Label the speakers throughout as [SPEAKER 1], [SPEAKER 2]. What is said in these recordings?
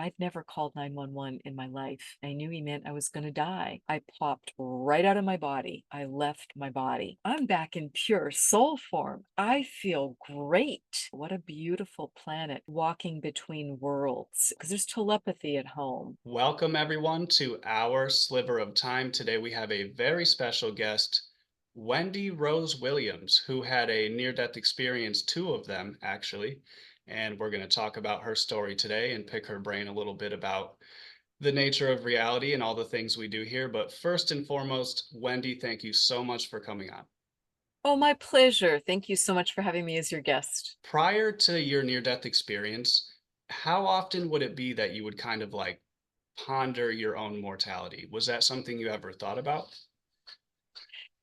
[SPEAKER 1] I'd never called 911 in my life. I knew he meant I was going to die. I popped right out of my body. I left my body. I'm back in pure soul form. I feel great. What a beautiful planet walking between worlds because there's telepathy at home.
[SPEAKER 2] Welcome, everyone, to our sliver of time. Today, we have a very special guest, Wendy Rose Williams, who had a near death experience, two of them, actually. And we're going to talk about her story today and pick her brain a little bit about the nature of reality and all the things we do here. But first and foremost, Wendy, thank you so much for coming on.
[SPEAKER 1] Oh, my pleasure. Thank you so much for having me as your guest.
[SPEAKER 2] Prior to your near death experience, how often would it be that you would kind of like ponder your own mortality? Was that something you ever thought about?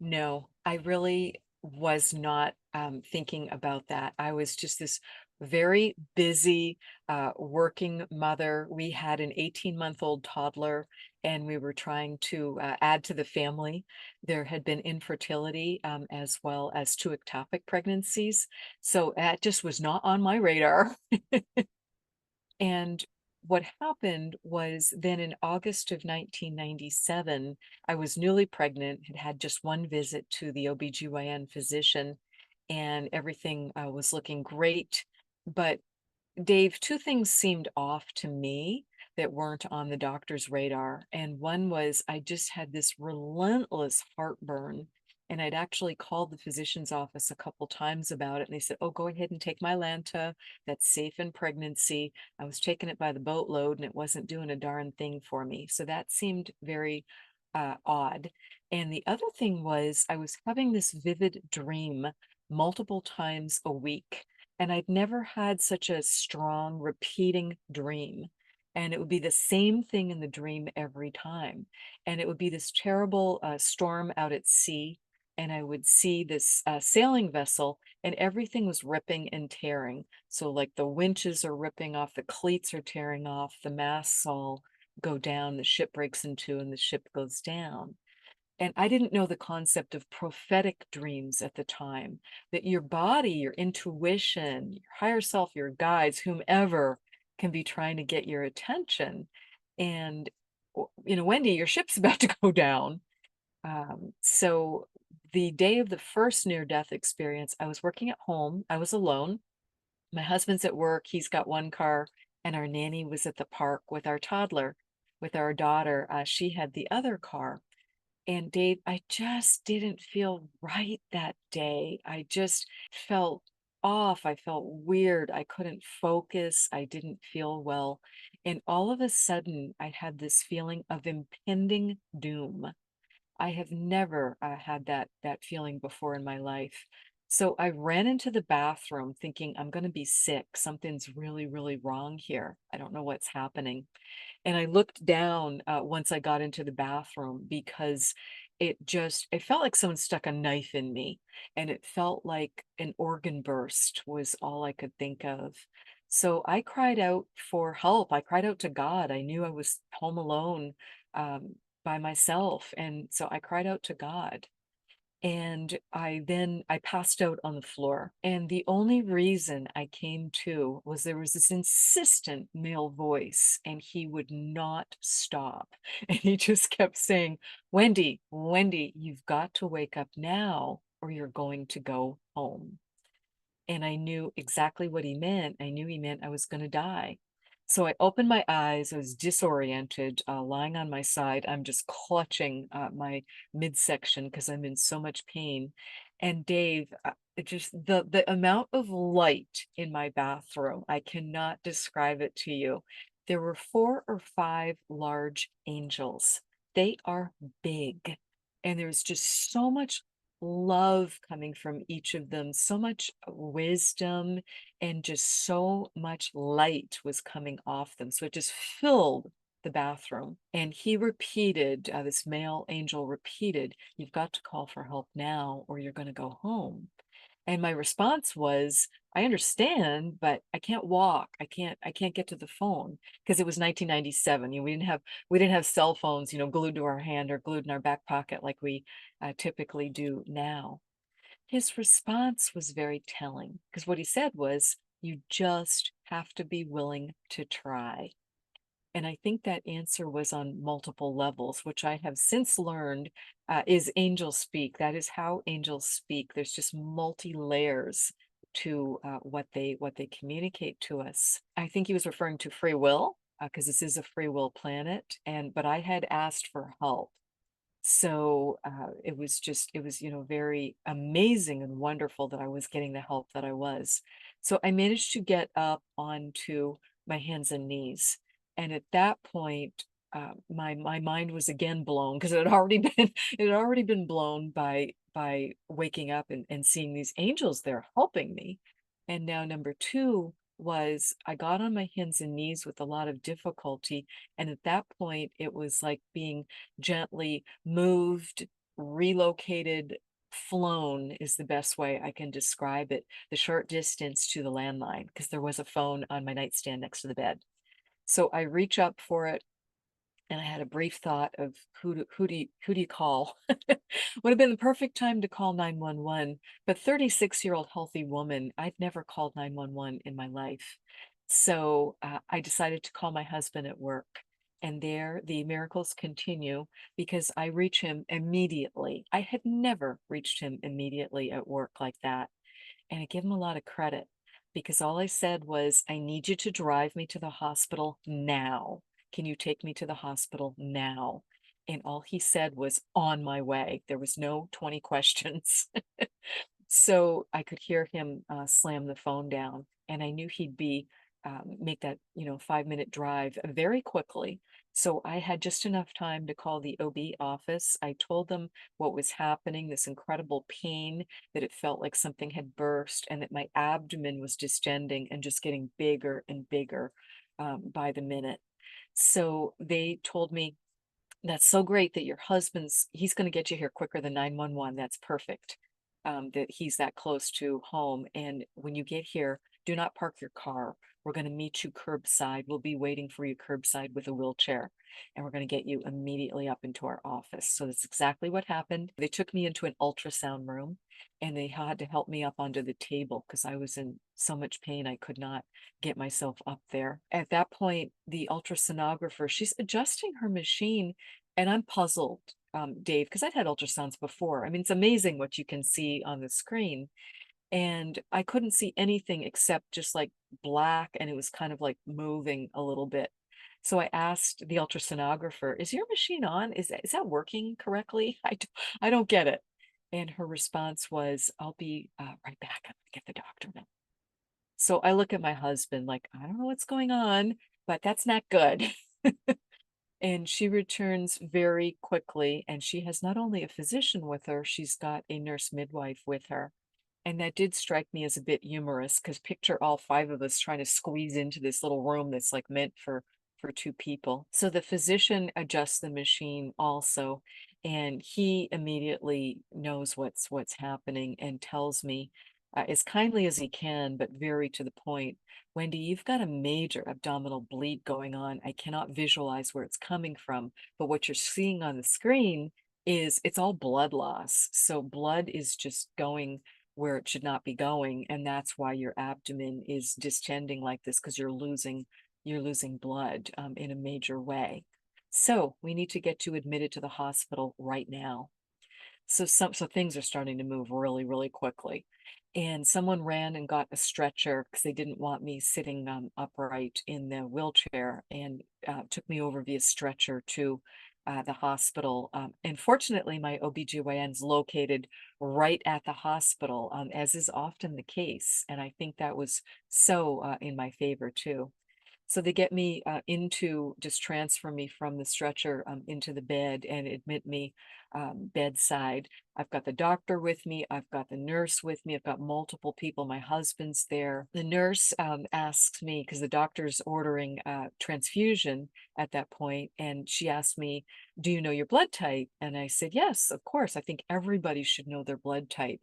[SPEAKER 1] No, I really was not thinking about that. I was just this very busy working mother. We had an 18-month-old toddler, and we were trying to add to the family. There had been infertility as well as two ectopic pregnancies. So that just was not on my radar. And what happened was then in August of 1997, I was newly pregnant, had had just one visit to the OBGYN physician, and everything was looking great. But Dave, two things seemed off to me that weren't on the doctor's radar. And one was I just had this relentless heartburn. And I'd actually called the physician's office a couple times about it. And they said, oh, go ahead and take my Lanta. That's safe in pregnancy. I was taking it by the boatload and it wasn't doing a darn thing for me. So that seemed very odd. And the other thing was I was having this vivid dream multiple times a week, and I'd never had such a strong repeating dream. And it would be the same thing in the dream every time. And it would be this terrible storm out at sea. And I would see this sailing vessel, and everything was ripping and tearing. So, like the winches are ripping off, the cleats are tearing off, the masts all go down, the ship breaks in two, and the ship goes down. And I didn't know the concept of prophetic dreams at the time, that your body, your intuition, your higher self, your guides, whomever can be trying to get your attention. And, Wendy, your ship's about to go down. So the day of the first near death experience, I was working at home. I was alone. My husband's at work. He's got one car, and our nanny was at the park with our toddler, with our daughter. She had the other car. And Dave, I just didn't feel right that day. I just felt off. I felt weird. I couldn't focus. I didn't feel well. And all of a sudden, I had this feeling of impending doom. I have never had that feeling before in my life. So I ran into the bathroom thinking I'm going to be sick. Something's really, really wrong here. I don't know what's happening. And I looked down once I got into the bathroom because it felt like someone stuck a knife in me, and it felt like an organ burst was all I could think of. So I cried out for help. I cried out to God. I knew I was home alone by myself. And so I cried out to God. And I passed out on the floor. And the only reason I came to was there was this insistent male voice, and he would not stop. And he just kept saying, Wendy, Wendy, you've got to wake up now or you're going to go home. And I knew exactly what he meant. I knew he meant I was going to die. So I opened my eyes. I was disoriented, lying on my side. I'm just clutching my midsection because I'm in so much pain. And Dave, it just the amount of light in my bathroom, I cannot describe it to you. There were four or five large angels. They are big, and there's just so much love coming from each of them, so much wisdom, and just so much light was coming off them. So it just filled the bathroom. And he repeated, this male angel repeated, you've got to call for help now or you're going to go home. And my response was, I understand, but I can't walk. I can't get to the phone because it was 1997. We didn't have cell phones, glued to our hand or glued in our back pocket like we typically do now. His response was very telling because what he said was, you just have to be willing to try. And I think that answer was on multiple levels, which I have since learned is angel speak. That is how angels speak. There's just multi layers to what they communicate to us. I think he was referring to free will because this is a free will planet, and but I had asked for help. So it was, very amazing and wonderful that I was getting the help that I was. So I managed to get up onto my hands and knees. And at that point, my mind was again blown because it had already been it had already been blown by waking up and seeing these angels there helping me. And now number two was I got on my hands and knees with a lot of difficulty. And at that point, it was like being gently moved, relocated, flown is the best way I can describe it, the short distance to the landline, because there was a phone on my nightstand next to the bed. So I reach up for it, and I had a brief thought of who do you call? Would have been the perfect time to call 911, but 36-year-old healthy woman, I'd never called 911 in my life. So I decided to call my husband at work. And there the miracles continue because I reach him immediately. I had never reached him immediately at work like that. And I give him a lot of credit because all I said was, I need you to drive me to the hospital now. Can you take me to the hospital now? And all he said was, on my way. There was no 20 questions. So I could hear him slam the phone down, and I knew he'd be make that 5-minute drive very quickly. So I had just enough time to call the OB office. I told them what was happening, this incredible pain, that it felt like something had burst, and that my abdomen was distending and just getting bigger and bigger by the minute. So they told me, that's so great that your he's going to get you here quicker than 911. That's perfect. That he's that close to home. And when you get here, do not park your car. We're going to meet you curbside. We'll be waiting for you curbside with a wheelchair. And we're going to get you immediately up into our office. So that's exactly what happened. They took me into an ultrasound room, and they had to help me up onto the table because I was in so much pain I could not get myself up there. At that point, the ultrasonographer, she's adjusting her machine, and I'm puzzled, Dave, because I'd had ultrasounds before. I mean, it's amazing what you can see on the screen. And I couldn't see anything except just like black, and it was kind of like moving a little bit. So I asked the ultrasonographer, is your machine on? Is that working correctly? I don't get it. And her response was, I'll be right back. I'm gonna get the doctor now. So I look at my husband like, I don't know what's going on, but that's not good. And she returns very quickly, and she has not only a physician with her, she's got a nurse midwife with her. And that did strike me as a bit humorous because picture all five of us trying to squeeze into this little room that's like meant for two people. So the physician adjusts the machine also, and he immediately knows what's happening and tells me as kindly as he can, but very to the point, Wendy, you've got a major abdominal bleed going on. I cannot visualize where it's coming from, but what you're seeing on the screen is it's all blood loss. So blood is just going where it should not be going, and that's why your abdomen is distending like this because you're losing blood in a major way. So we need to get you admitted to the hospital right now. So things are starting to move really, really quickly. And someone ran and got a stretcher because they didn't want me sitting upright in the wheelchair, and took me over via stretcher to the hospital. And fortunately, my OBGYN is located right at the hospital, as is often the case. And I think that was so in my favor too. So they get me just transfer me from the stretcher into the bed and admit me bedside. I've got the doctor with me. I've got the nurse with me. I've got multiple people. My husband's there. The nurse asks me, because the doctor's ordering transfusion at that point, and she asked me, do you know your blood type? And I said, yes, of course. I think everybody should know their blood type.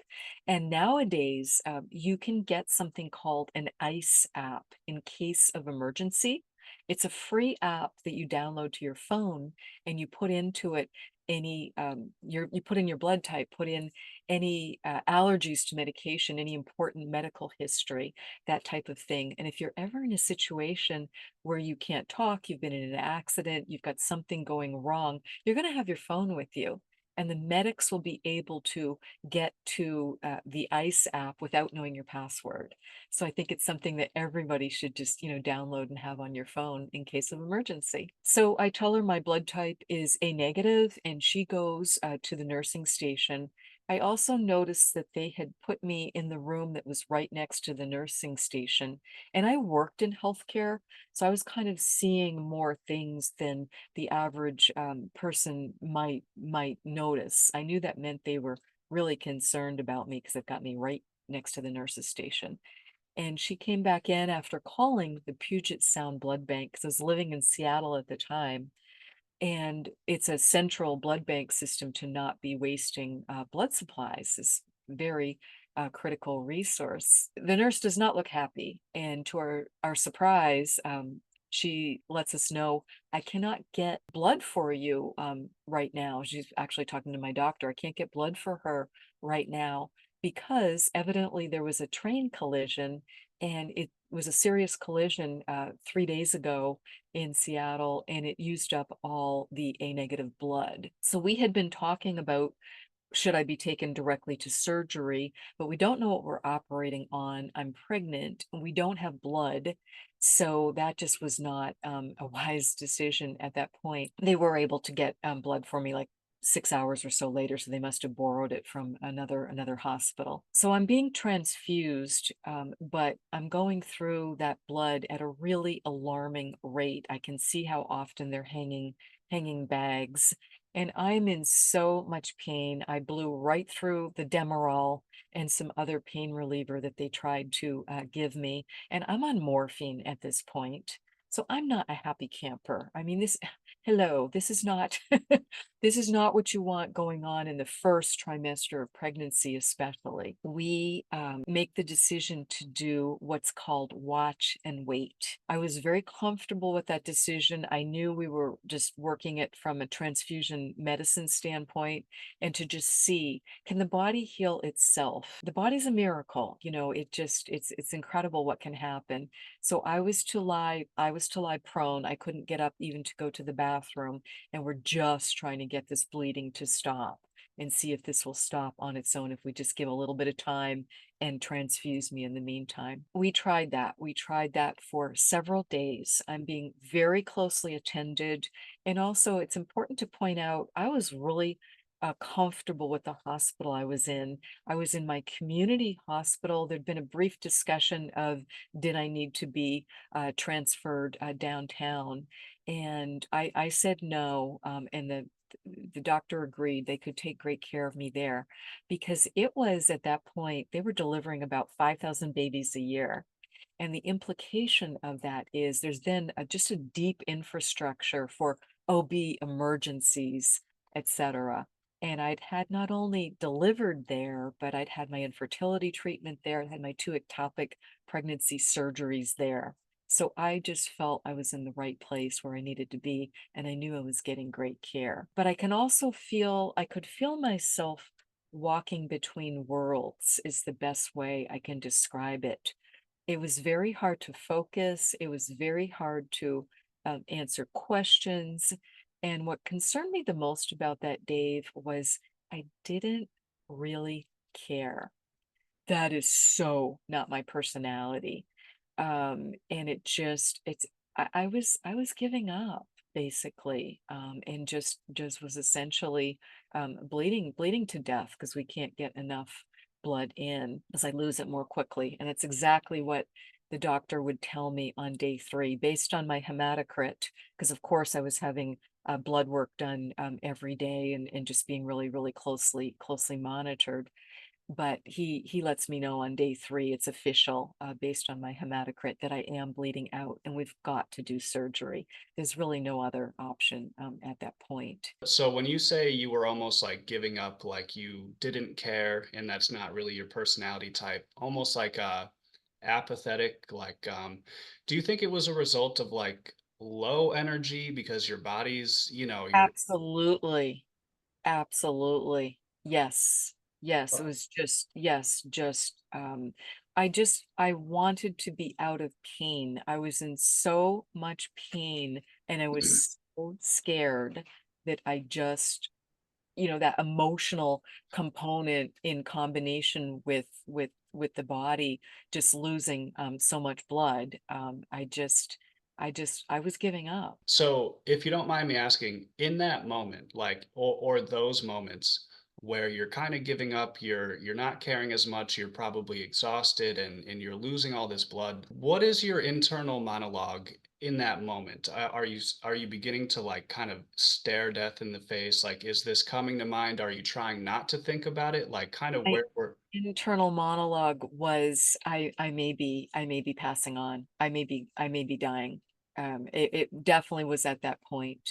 [SPEAKER 1] And nowadays, you can get something called an ICE app in case of emergency. It's a free app that you download to your phone, and you put into it you put in your blood type, put in any allergies to medication, any important medical history, that type of thing. And if you're ever in a situation where you can't talk, you've been in an accident, you've got something going wrong, you're going to have your phone with you. And the medics will be able to get to the ICE app without knowing your password. So I think it's something that everybody should just, download and have on your phone in case of emergency. So I tell her my blood type is A negative, and she goes to the nursing station. I also noticed that they had put me in the room that was right next to the nursing station. And I worked in healthcare, so I was kind of seeing more things than the average person might notice. I knew that meant they were really concerned about me because they've got me right next to the nurse's station. And she came back in after calling the Puget Sound Blood Bank because I was living in Seattle at the time. And it's a central blood bank system to not be wasting blood supplies. Is very critical resource. The nurse does not look happy, and to our surprise, she lets us know, I cannot get blood for you right now. She's actually talking to my doctor. I can't get blood for her right now because evidently there was a train collision, and it was a serious collision 3 days ago in Seattle, and it used up all the A negative blood. So we had been talking about, should I be taken directly to surgery, but we don't know what we're operating on. I'm pregnant and we don't have blood. So that just was not a wise decision at that point. They were able to get blood for me like 6 hours or so later, so they must have borrowed it from another hospital. So I'm being transfused, but I'm going through that blood at a really alarming rate. I can see how often they're hanging bags, and I'm in so much pain. I blew right through the Demerol and some other pain reliever that they tried to give me, and I'm on morphine at this point. So I'm not a happy camper. I mean, hello, this is not this is not what you want going on in the first trimester of pregnancy, especially. We make the decision to do what's called watch and wait. I was very comfortable with that decision. I knew we were just working it from a transfusion medicine standpoint, and to just see, can the body heal itself? The body's a miracle. It's incredible what can happen. So I was to lie prone. I couldn't get up even to go to the bathroom, and we're just trying to get this bleeding to stop and see if this will stop on its own if we just give a little bit of time and transfuse me in the meantime. We tried that. We tried that for several days. I'm being very closely attended. And also, it's important to point out, I was really comfortable with the hospital I was in. I was in my community hospital. There'd been a brief discussion of, did I need to be transferred downtown? And I said no, and the doctor agreed they could take great care of me there, because it was at that point they were delivering about 5,000 babies a year. And the implication of that is there's then just a deep infrastructure for OB emergencies, etc. And I'd had not only delivered there, but I'd had my infertility treatment there. I had my two ectopic pregnancy surgeries there. So I just felt I was in the right place where I needed to be, and I knew I was getting great care. But I could feel myself walking between worlds, is the best way I can describe it. It was very hard to focus. It was very hard to answer questions. And what concerned me the most about that, Dave, was I didn't really care. That is so not my personality. And I was giving up basically, and just was essentially bleeding to death because we can't get enough blood in as I lose it more quickly. And it's exactly what the doctor would tell me on day 3, based on my hematocrit, because of course I was having blood work done every day, and just being really, really closely monitored. But he lets me know on day 3, it's official, based on my hematocrit, that I am bleeding out, and we've got to do surgery. There's really no other option at that point.
[SPEAKER 2] So when you say you were almost like giving up, like you didn't care, and that's not really your personality type, almost like apathetic, like do you think it was a result of like low energy because your body's, your
[SPEAKER 1] Absolutely. Absolutely. Yes. Yes, it
[SPEAKER 2] Oh,
[SPEAKER 1] was just yes, I wanted to be out of pain. I was in so much pain and I was so scared that I just, that emotional component in combination with the body just losing so much blood. I was giving up.
[SPEAKER 2] so if you don't mind me asking, in that moment, like, or those moments where you're kind of giving up, you're not caring as much, you're probably exhausted and you're losing all this blood, what is your internal monologue in that moment? Are you beginning to like kind of stare death in the face? Like, is this coming to mind? Are you trying not to think about it? Like, kind of
[SPEAKER 1] My
[SPEAKER 2] where we're,
[SPEAKER 1] internal monologue was I may be passing on. I may be dying. It definitely was at that point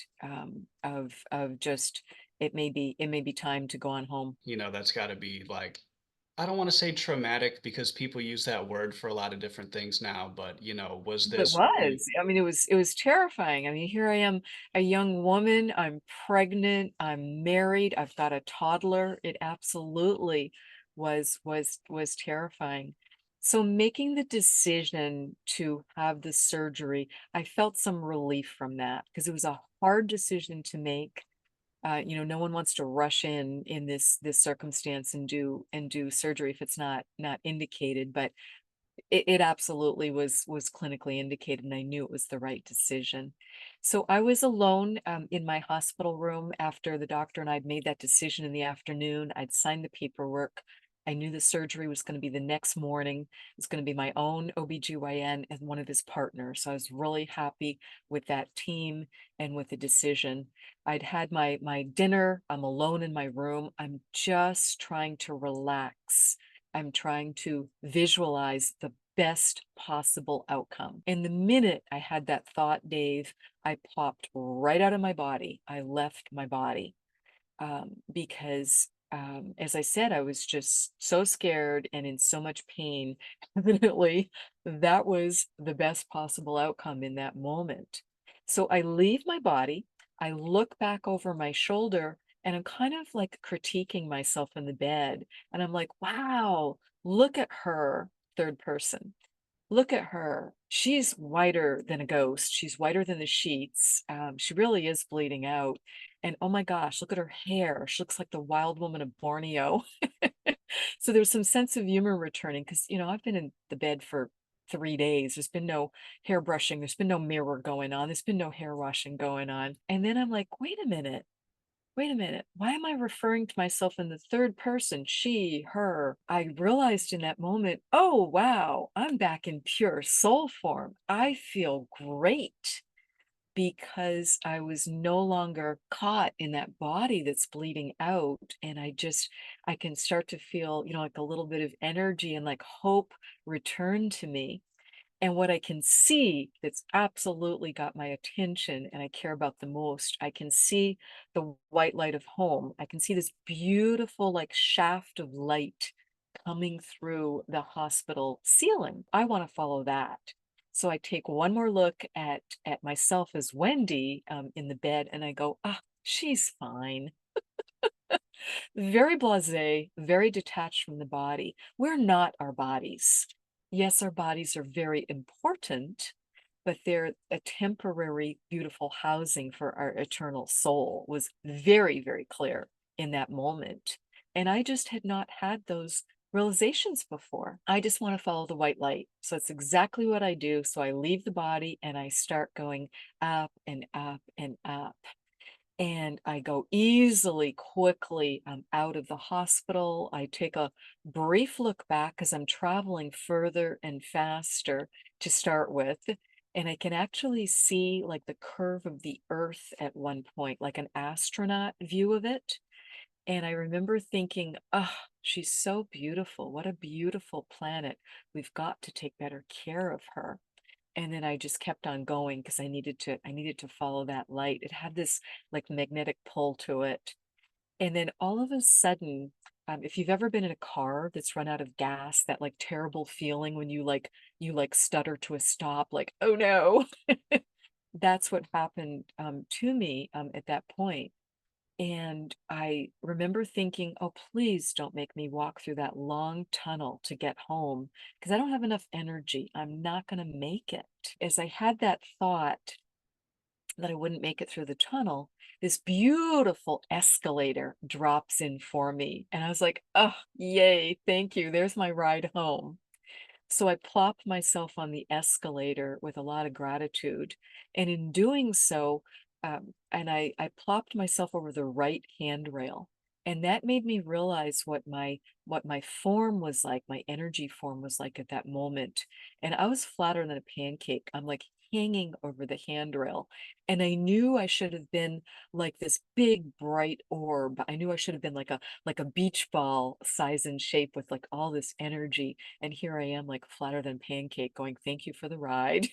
[SPEAKER 1] of just it may be time to go on home.
[SPEAKER 2] that's got to be like, I don't want to say traumatic because people use that word for a lot of different things now, but was
[SPEAKER 1] It
[SPEAKER 2] this really,
[SPEAKER 1] was. I mean, it was terrifying. I mean, here I am, a young woman, I'm pregnant, I'm married, I've got a toddler. It absolutely was terrifying. So making the decision to have the surgery, I felt some relief from that because it was a hard decision to make. No one wants to rush in this circumstance and do surgery if it's not indicated, but it absolutely was clinically indicated, and I knew it was the right decision. So I was alone, in my hospital room after the doctor and I'd made that decision in the afternoon. I'd signed the paperwork. I knew the surgery was gonna be the next morning. It's gonna be my own OBGYN and one of his partners. So I was really happy with that team and with the decision. I'd had my dinner. I'm alone in my room. I'm just trying to relax. I'm trying to visualize the best possible outcome. And the minute I had that thought, Dave, I popped right out of my body. I left my body because, as I said, I was just so scared and in so much pain. Evidently, that was the best possible outcome in that moment. So I leave my body, I look back over my shoulder, and I'm kind of like critiquing myself in the bed. And I'm like, wow, look at her, third person. Look at her. She's whiter than a ghost. She's whiter than the sheets. She really is bleeding out. And oh my gosh, look at her hair. She looks like the wild woman of Borneo. So there's some sense of humor returning because, I've been in the bed for 3 days. There's been no hair brushing. There's been no mirror going on. There's been no hair washing going on. And then I'm like, wait a minute. Wait a minute. Why am I referring to myself in the third person? She, her. I realized in that moment, oh, wow, I'm back in pure soul form. I feel great because I was no longer caught in that body that's bleeding out. And I can start to feel, like a little bit of energy and like hope return to me. And what I can see that's absolutely got my attention and I care about the most, I can see the white light of home. I can see this beautiful, like, shaft of light coming through the hospital ceiling. I want to follow that. So I take one more look at myself as Wendy in the bed, and I go, ah, she's fine. Very blasé, very detached from the body. We're not our bodies. Yes, our bodies are very important, but they're a temporary, beautiful housing for our eternal soul was very, very clear in that moment. And I just had not had those realizations before. I just want to follow the white light. So it's exactly what I do. So I leave the body and I start going up and up and up. And I go easily, quickly out of the hospital. I take a brief look back because I'm traveling further and faster to start with. And I can actually see like the curve of the earth at one point, like an astronaut view of it. And I remember thinking, oh, she's so beautiful. What a beautiful planet. We've got to take better care of her. And then I just kept on going because I needed to follow that light. It had this like magnetic pull to it. And then all of a sudden, if you've ever been in a car that's run out of gas, that like terrible feeling when you like stutter to a stop, like, oh no. That's what happened to me at that point. And I remember thinking, oh, please don't make me walk through that long tunnel to get home because I don't have enough energy. I'm not going to make it. As I had that thought that I wouldn't make it through the tunnel, this beautiful escalator drops in for me. And I was like, oh, yay, thank you. There's my ride home. So I plopped myself on the escalator with a lot of gratitude. And in doing so, and I plopped myself over the right handrail. And that made me realize what my form was like, my energy form was like at that moment. And I was flatter than a pancake. I'm like hanging over the handrail. And I knew I should have been like this big bright orb. I knew I should have been like a beach ball size and shape with like all this energy, and here I am like flatter than pancake going, thank you for the ride.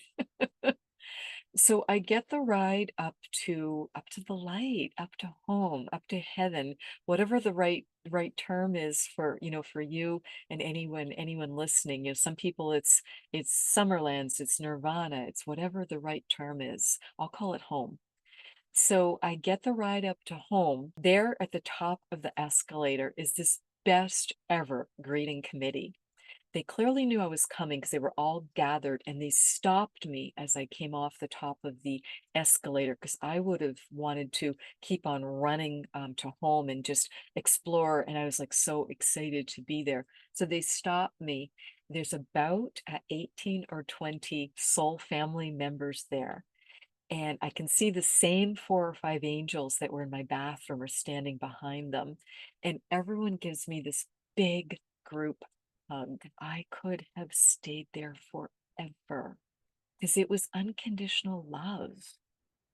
[SPEAKER 1] So I get the ride up to the light, up to home, up to heaven, whatever the right term is for, for you and anyone listening. Some people it's Summerlands, it's Nirvana, it's whatever the right term is. I'll call it home. So I get the ride up to home. There at the top of the escalator is this best ever greeting committee. They clearly knew I was coming because they were all gathered and they stopped me as I came off the top of the escalator because I would have wanted to keep on running to home and just explore. And I was like so excited to be there. So they stopped me. There's about 18 or 20 soul family members there. And I can see the same 4 or 5 angels that were in my bathroom are standing behind them. And everyone gives me this big group hug. I could have stayed there forever because it was unconditional love.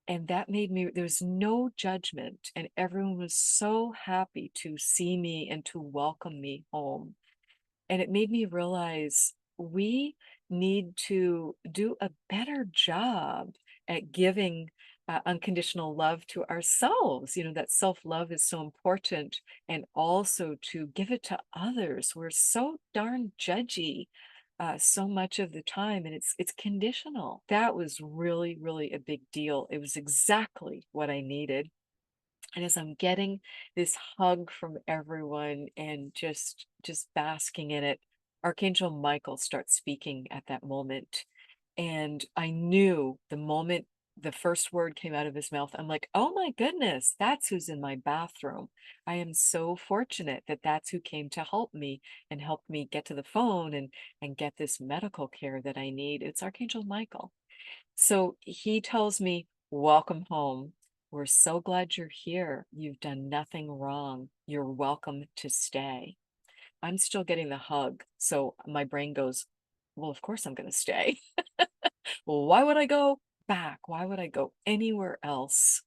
[SPEAKER 1] And that made me, there's no judgment. And everyone was so happy to see me and to welcome me home. And it made me realize we need to do a better job at giving unconditional love to ourselves. That self-love is so important, and also to give it to others. We're so darn judgy so much of the time, and it's conditional. That was really, really a big deal. It was exactly what I needed. And as I'm getting this hug from everyone and just basking in it, Archangel Michael starts speaking at that moment. And I knew the moment the first word came out of his mouth, I'm like, oh my goodness, that's who's in my bathroom. I am so fortunate that that's who came to help me and helped me get to the phone and get this medical care that I need. It's Archangel Michael. So he tells me, welcome home. We're so glad you're here. You've done nothing wrong. You're welcome to stay. I'm still getting the hug. So my brain goes, well, of course I'm going to stay. Well, why would I go back? Why would I go anywhere else?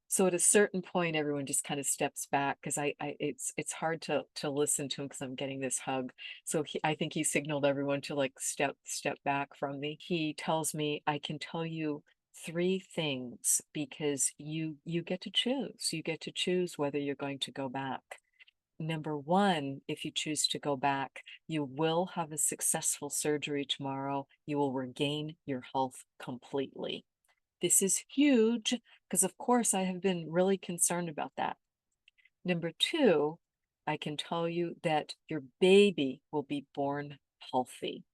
[SPEAKER 1] So at a certain point, everyone just kind of steps back because it's hard to listen to him because I'm getting this hug. So I think he signaled everyone to like step back from me. He tells me I can tell you 3 things because you get to choose. You get to choose whether you're going to go back. Number one, if you choose to go back, you will have a successful surgery tomorrow. You will regain your health completely. This is huge because, of course, I have been really concerned about that. Number two, I can tell you that your baby will be born healthy.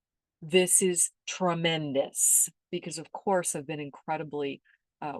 [SPEAKER 1] This is tremendous because, of course, I've been incredibly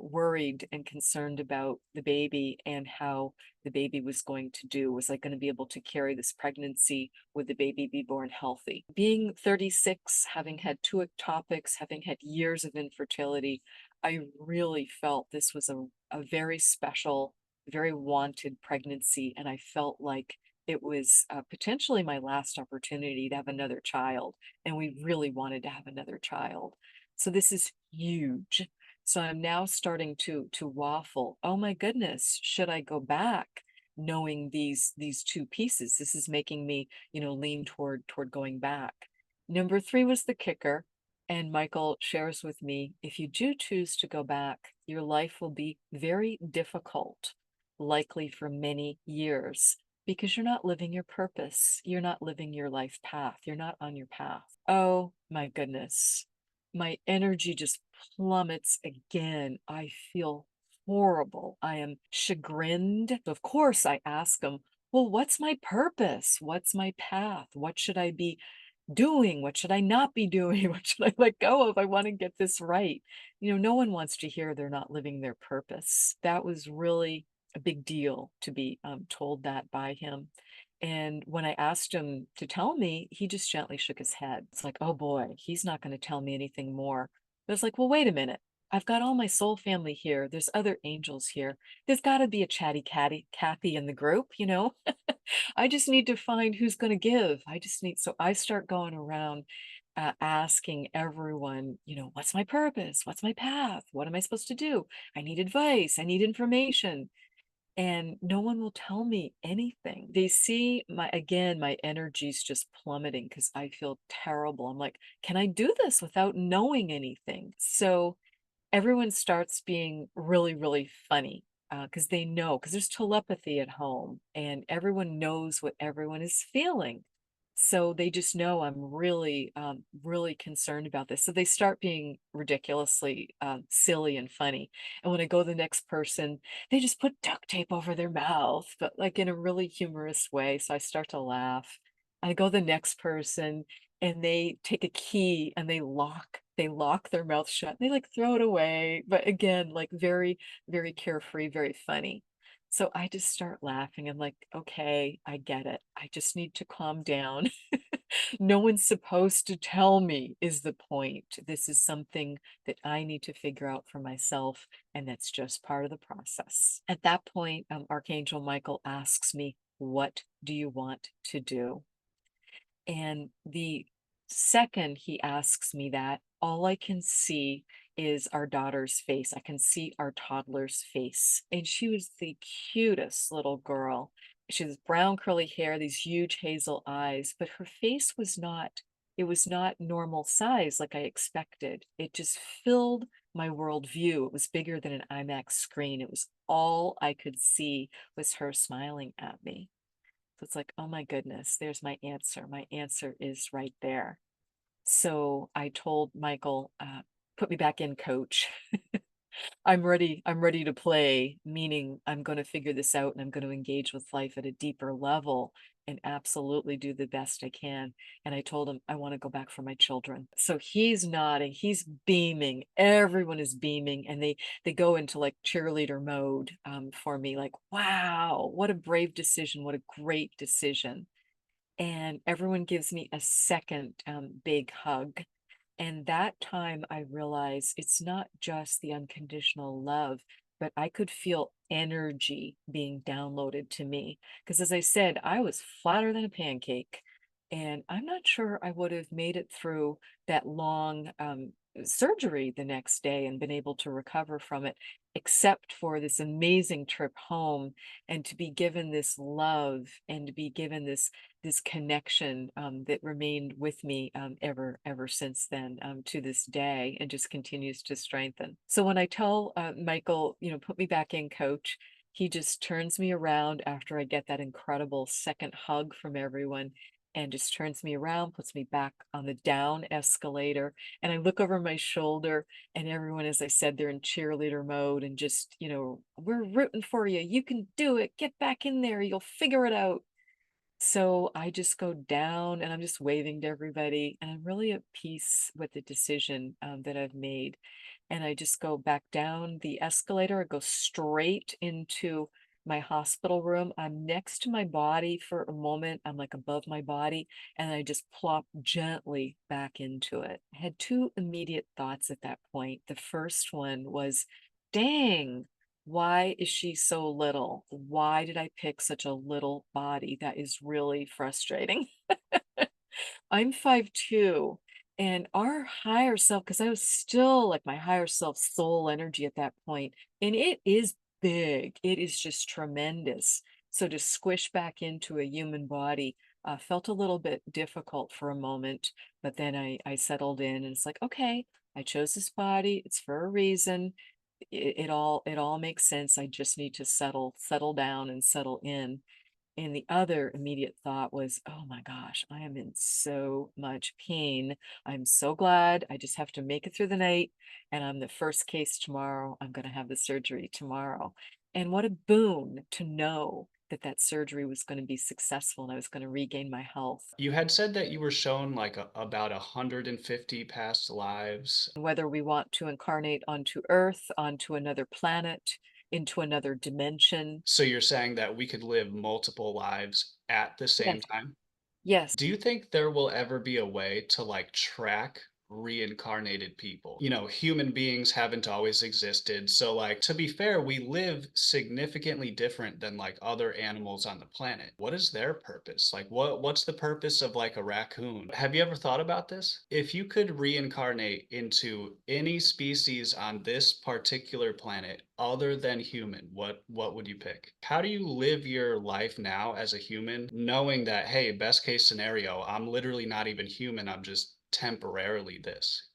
[SPEAKER 1] worried and concerned about the baby and how the baby was going to do. Was I going to be able to carry this pregnancy? Would the baby be born healthy? Being 36, having had 2 ectopics, having had years of infertility, I really felt this was a very special, very wanted pregnancy. And I felt like it was potentially my last opportunity to have another child. And we really wanted to have another child. So this is huge. So I'm now starting to waffle. Oh my goodness, should I go back knowing these 2 pieces? This is making me, lean toward going back. Number 3 was the kicker. And Michael shares with me, if you do choose to go back, your life will be very difficult, likely for many years, because you're not living your purpose. You're not living your life path. You're not on your path. Oh my goodness. My energy just plummets again. I feel horrible. I am chagrined. Of course, I ask him, well, what's my purpose? What's my path? What should I be doing? What should I not be doing? What should I let go of? I want to get this right. No one wants to hear they're not living their purpose. That was really a big deal to be told that by him. And when I asked him to tell me, he just gently shook his head. It's like, oh boy, he's not going to tell me anything more. But it's like, well, wait a minute. I've got all my soul family here. There's other angels here. There's got to be a chatty catty Kathy in the group. I just need to find who's going to give. So I start going around asking everyone, what's my purpose? What's my path? What am I supposed to do? I need advice. I need information. And no one will tell me anything. They see my energy's just plummeting because I feel terrible. I'm like, can I do this without knowing anything? So everyone starts being really, really funny because they know, because there's telepathy at home and everyone knows what everyone is feeling. So they just know I'm really, really concerned about this. So they start being ridiculously silly and funny. And when I go to the next person, they just put duct tape over their mouth, but like in a really humorous way. So I start to laugh. I go to the next person and they take a key and they lock their mouth shut. They like throw it away, but again, like very, very carefree, very funny. So I just start laughing. I'm like, okay, I get it. I just need to calm down. No one's supposed to tell me, is the point. This is something that I need to figure out for myself, and that's just part of the process. At that point, Archangel Michael asks me, what do you want to do? And the second he asks me that, all I can see is our daughter's face. I can see our toddler's face. And she was the cutest little girl. She has brown curly hair, these huge hazel eyes, but her face it was not normal size like I expected. It just filled my worldview. It was bigger than an IMAX screen. It was all I could see was her smiling at me. So it's like, oh my goodness, there's my answer. My answer is right there. So I told Michael, put me back in, coach. I'm ready. I'm ready to play, meaning I'm going to figure this out and I'm going to engage with life at a deeper level and absolutely do the best I can. And I told him I want to go back for my children. So he's nodding, he's beaming. Everyone is beaming, and they go into like cheerleader mode for me. Like, wow, what a brave decision! What a great decision! And everyone gives me a second big hug. And that time I realized it's not just the unconditional love, but I could feel energy being downloaded to me. Because as I said, I was flatter than a pancake. And I'm not sure I would have made it through that long surgery the next day and been able to recover from it, except for this amazing trip home and to be given this love and to be given this connection that remained with me ever since then to this day and just continues to strengthen. So when I tell Michael, put me back in, coach, he just turns me around after I get that incredible second hug from everyone and just turns me around, puts me back on the down escalator. And I look over my shoulder, and everyone, as I said, they're in cheerleader mode and just, we're rooting for you. You can do it. Get back in there. You'll figure it out. So I just go down and I'm just waving to everybody, and I'm really at peace with the decision that I've made. And I just go back down the escalator. I go straight into my hospital room. I'm next to my body for a moment. I'm like above my body, and I just plop gently back into it. I had two immediate thoughts at that point. The first one was, dang, why is she so little? Why did I pick such a little body? That is really frustrating. I'm 5'2", and our higher self, because I was still like my higher self soul energy at that point, and it is big. It is just tremendous. So to squish back into a human body felt a little bit difficult for a moment, but then I settled in, and it's like, okay, I chose this body. It's for a reason. It all makes sense. I just need to settle down and settle in. And the other immediate thought was, oh my gosh, I am in so much pain. I'm so glad I just have to make it through the night. And I'm the first case tomorrow. I'm going to have the surgery tomorrow. And what a boon to know that that surgery was going to be successful and I was going to regain my health.
[SPEAKER 2] You had said that you were shown like about 150 past lives.
[SPEAKER 1] Whether we want to incarnate onto Earth, onto another planet, into another dimension.
[SPEAKER 2] So you're saying that we could live multiple lives at the same
[SPEAKER 1] Yes.
[SPEAKER 2] time?
[SPEAKER 1] Yes.
[SPEAKER 2] Do you think there will ever be a way to like track reincarnated people? Human beings haven't always existed. So, like, to be fair, we live significantly different than like other animals on the planet. What is their purpose? Like, what's the purpose of like a raccoon? Have you ever thought about this? If you could reincarnate into any species on this particular planet other than human, what would you pick? How do you live your life now as a human, knowing that, hey, best case scenario, I'm literally not even human, I'm just temporarily this?